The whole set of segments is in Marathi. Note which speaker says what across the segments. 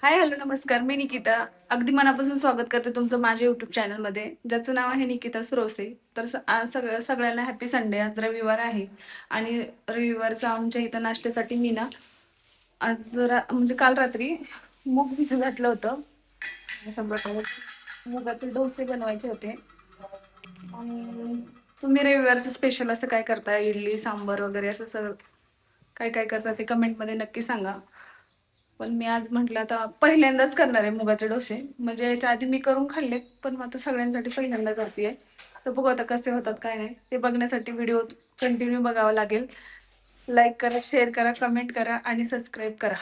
Speaker 1: हाय, हॅलो, नमस्कार. मी निकिता. अगदी मनापासून स्वागत करते तुमचं माझ्या यूट्यूब चॅनलमध्ये, ज्याचं नाव आहे निकिता सुरवसे. तर आज सगळ्यांना हॅपी संडे. आज रविवार आहे आणि रविवारचं आमच्या इथं नाश्त्यासाठी मी ना आज म्हणजे काल रात्री मूग भिजू घातलं होतं. अशा प्रकारे मुगाचे डोसे बनवायचे होते. आणि तुम्ही रविवारचं स्पेशल असं काय करता? इडली, सांबर वगैरे असं सगळं काय काय करता ते कमेंटमध्ये नक्की सांगा. पण मी आज म्हटलं आता पहिल्यांदाच करणार आहे मुगाचे डोसे. म्हणजे याच्या आधी मी करून खाल्ले, पण मग आता सगळ्यांसाठी पहिल्यांदा करतेय. तर बघू आता कसे होतात काय नाही ते बघण्यासाठी व्हिडिओ कंटिन्यू बघावा लागेल. लाईक करा, शेअर करा, कमेंट करा आणि सबस्क्राईब करा.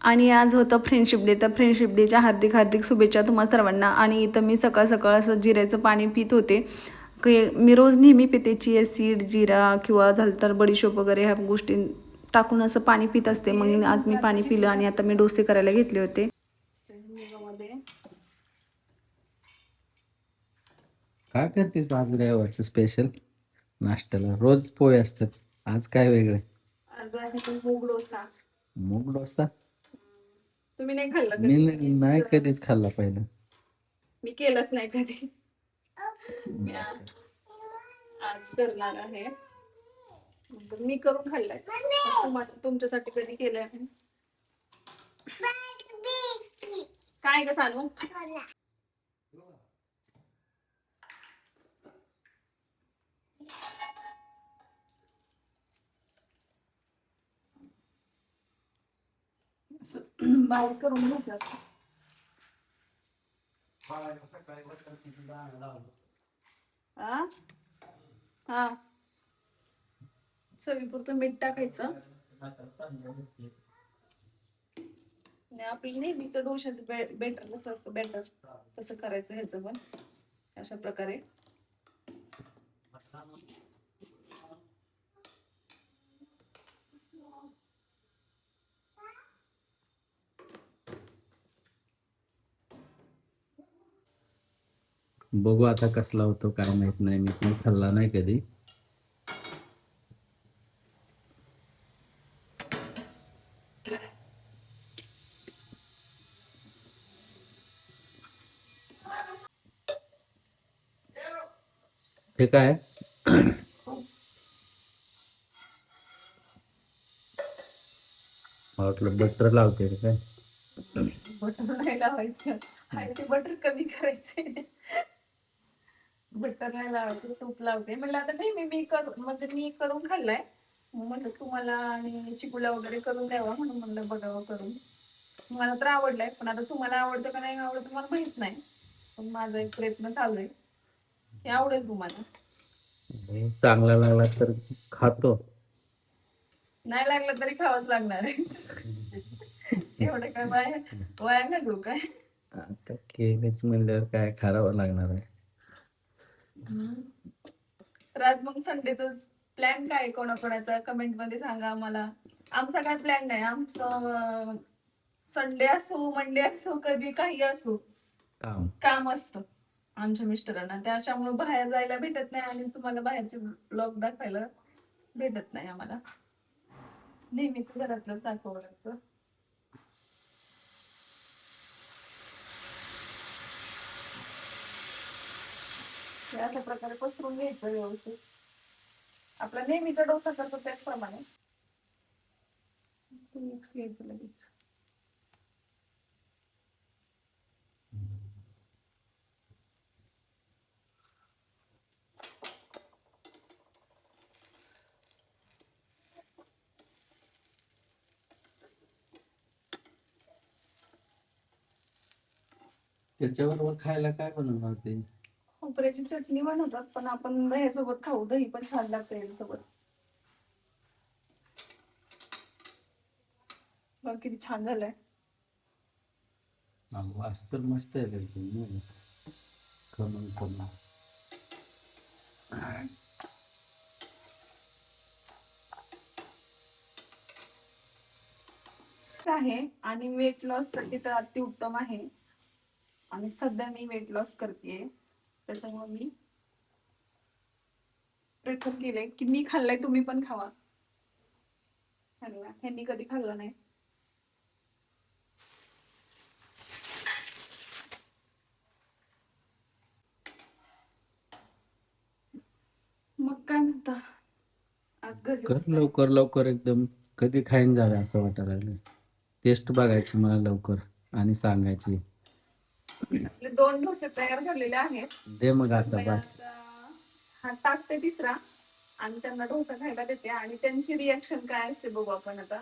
Speaker 1: आणि आज होतं फ्रेंडशिप डे. तर फ्रेंडशिप डेच्या हार्दिक हार्दिक शुभेच्छा तुम्हा सर्वांना. आणि इथं मी सकाळ सकाळ असं जिऱ्याचं पाणी पित होते. मी रोज नेहमी पिते चिया सीड, जिरा किंवा झालं तर बडीशोप वगैरे ह्या गोष्टी टाकून असं पाणी पित असते. मग आज मी पाणी पिलं आणि आता मी डोसे करायला घेतले होते.
Speaker 2: काय करतेस आज रविवारचं स्पेशल नाश्त्याला? रोज पोहे असतात, आज काय वेगळं?
Speaker 1: आज आहे मूग डोसा.
Speaker 2: मूग डोसा?
Speaker 1: तुम्ही नाही खाल्ला
Speaker 2: मी
Speaker 1: कधी?
Speaker 2: नाही कधीच खाल्ला पहिला.
Speaker 1: मी केलंच नाही कधी. आज करणार आहे. मी करून खाल्लाय. तुमच्यासाठी कधी केलंय? काय ग सांगू? बारीक करून घ्यायचं असतं. हा हा, चवीपुरतं मीठ टाकायचं. आणि आपलं नेहमीचं डोशाचं बेटर कसं असतं, बेटर तसं करायचं ह्याचं पण अशा प्रकारे.
Speaker 2: बघू आता कसला होतो काय माहित नाही, मी पण खाल्ला नाही कधी. हे काय? मला वाटलं बटर लावते रे काय.
Speaker 1: बटर नाही लावायचं आणि ते बटर कमी करायचे. बटर नाही लावायचं, तूप लावते. म्हणलं आता नाही म्हणजे मी करून खाल्लाय. म्हणलं तुम्हाला आणि चिकूला वगैरे करून द्यावा म्हणून म्हणलं बघावं करून. मला तर आवडलंय, पण आता तुम्हाला आवडतं का नाही आवडतं मला माहित नाही. पण माझा एक प्रयत्न चालू आहे की आवडेल तुम्हाला.
Speaker 2: चांगला लागला तर खातो.
Speaker 1: नाही लागलं तरी खावंच लागणार आहे. एवढं काय वाया घालू काय?
Speaker 2: आता केलीच म्हणल्यावर काय खारावं लागणार आहे.
Speaker 1: तर आज मग संडेचा प्लॅन काय कोणाकोणाचा कमेंट मध्ये सांगा आम्हाला. आमचा काय प्लॅन नाही. आमचं संडे असो, मंडे असो, कधी काही असो,
Speaker 2: काम
Speaker 1: काम असतं आमच्या मिस्टरांना. त्याच्यामुळे बाहेर जायला भेटत नाही आणि तुम्हाला बाहेरचे ब्लॉग दाखवायला भेटत नाही आम्हाला. नेहमीच घरातलंच दाखवावं लागतं. हे अशा प्रकारे पसरून घ्यायचं व्यवस्थित. आपला नेहमीचा डोसा करतो त्याचप्रमाणे मिक्स घ्यायचं लगेच.
Speaker 2: त्याच्याबरोबर खायला काय बनवणार ते?
Speaker 1: खोबऱ्याची चटणी बनवतात, पण आपण दह्यासोबत खाऊ. दही पण छान लागतं याच्यासोबत. बघ किती छान झालंय.
Speaker 2: वास तर मस्त आहे त्याची. खमंग खमंग
Speaker 1: आहे आणि वेट लॉस साठी तर अतिउत्तम आहे. आणि सध्या मी वेट लॉस करतेय, त्याच्यामुळे मी प्रेफर केलंय की मी खाल्लाय तुम्ही पण खावा. ह्यांनी कधी खाल्लं नाही. आता आज घरी
Speaker 2: कर
Speaker 1: बसलोय.
Speaker 2: लवकर लवकर एकदम. कधी खाईन जावे असं वाटायला लागलं. टेस्ट बघायची मला लवकर आणि सांगायची.
Speaker 1: आपले 2 डोसे तयार झालेले आहेत.
Speaker 2: दे मग
Speaker 1: तर
Speaker 2: आता
Speaker 1: मी
Speaker 2: बस.
Speaker 1: आता हा टाकते तिसरा आणि त्यांना डोसा खायला देते आणि त्यांची रिॲक्शन काय असते बघू आपण आता,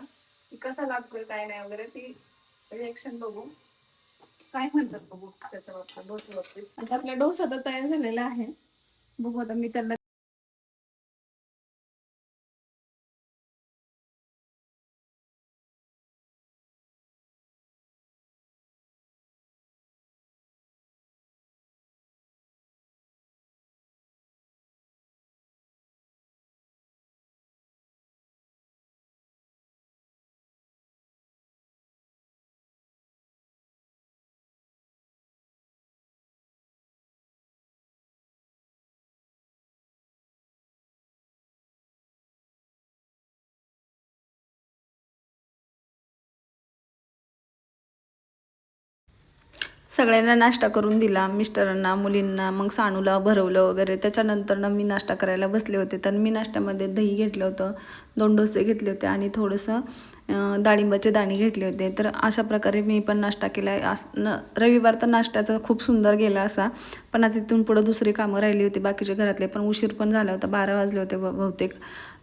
Speaker 1: की कसा लागतोय काय नाही वगैरे ती रिॲक्शन बघू, काय म्हणतात बघू त्याच्या बाबतीत, डोसा बाबतीत. आता आपला डोसा तर तयार झालेला आहे. बघू आता मी त्यांना सगळ्यांना नाश्ता करून दिला, मिस्टरांना, मुलींना, मग सानूला भरवलं वगैरे. त्याच्यानंतर मी नाश्ता करायला बसले होते. तर मी नाश्त्यामध्ये दही घेतलं होतं, 2 डोसे घेतले होते आणि थोडंसं डाळिंबाचे दाणे घेतले होते. तर अशा प्रकारे मी पण नाश्ता केला आहे. रविवार तर नाश्त्याचा खूप सुंदर गेला असा. पण आज इथून पुढं दुसरी कामं राहिली होती बाकीचे घरातले, पण उशीर पण झाला होता, 12 वाजले होते बहुतेक.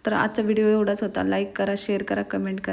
Speaker 1: तर आजचा व्हिडिओ एवढाच होता. लाईक करा, शेअर करा, कमेंट करा.